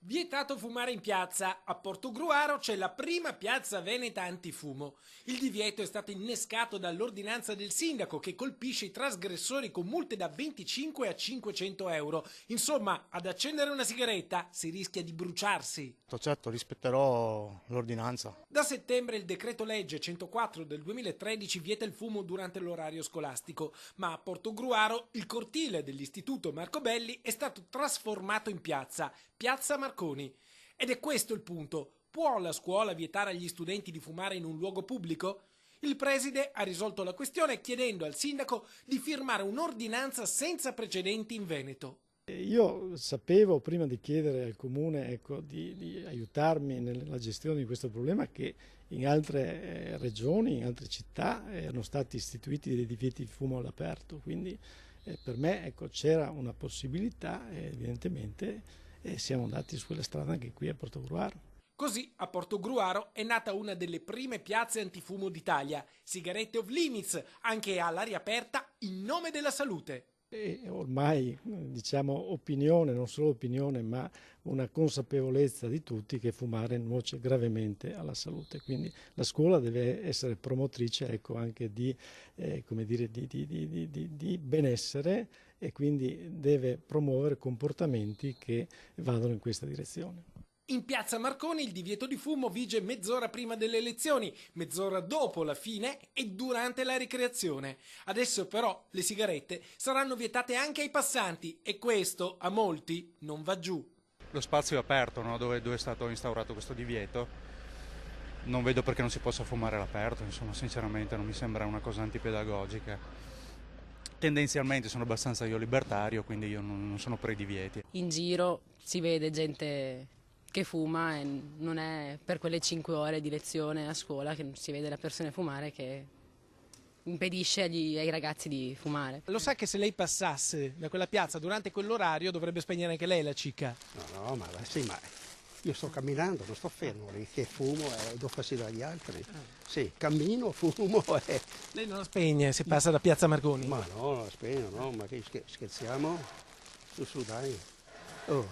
Vietato fumare in piazza. A Portogruaro c'è la prima piazza veneta antifumo. Il divieto è stato innescato dall'ordinanza del sindaco che colpisce i trasgressori con multe da 25 a 500 euro. Insomma, ad accendere una sigaretta si rischia di bruciarsi. Certo, rispetterò l'ordinanza. Da settembre il decreto legge 104 del 2013 vieta il fumo durante l'orario scolastico, ma a Portogruaro il cortile dell'istituto Marco Belli è stato trasformato in piazza Marconi. Ed è questo il punto. Può la scuola vietare agli studenti di fumare in un luogo pubblico? Il preside ha risolto la questione chiedendo al sindaco di firmare un'ordinanza senza precedenti in Veneto. Io sapevo, prima di chiedere al Comune di aiutarmi nella gestione di questo problema, che in altre regioni, in altre città erano stati istituiti dei divieti di fumo all'aperto, quindi per me c'era una possibilità e evidentemente siamo andati su quella strada anche qui a Portogruaro. Così a Portogruaro è nata una delle prime piazze antifumo d'Italia, Sigarette Off Limits, anche all'aria aperta in nome della salute. E ormai diciamo opinione, non solo opinione, ma una consapevolezza di tutti che fumare nuoce gravemente alla salute, quindi la scuola deve essere promotrice anche di, come dire, di benessere, e quindi deve promuovere comportamenti che vadano in questa direzione. In piazza Marconi il divieto di fumo vige mezz'ora prima delle elezioni, mezz'ora dopo la fine e durante la ricreazione. Adesso però le sigarette saranno vietate anche ai passanti e questo a molti non va giù. Lo spazio è aperto, no? dove è stato instaurato questo divieto. Non vedo perché non si possa fumare all'aperto, insomma, sinceramente non mi sembra una cosa antipedagogica. Tendenzialmente sono abbastanza io libertario, quindi io non sono per i divieti. In giro si vede gente che fuma e non è per quelle 5 ore di lezione a scuola che si vede la persona fumare che impedisce ai ragazzi di fumare. Lo sa che se lei passasse da quella piazza durante quell'orario dovrebbe spegnere anche lei la cicca? No, ma sì, ma io sto camminando, non sto fermo lì, che fumo e do fastidio agli altri. Sì, cammino, fumo e... Lei non la spegne se passa da piazza Marconi? Ma no, non la spegno, no, ma che scherziamo? Su, dai. Oh.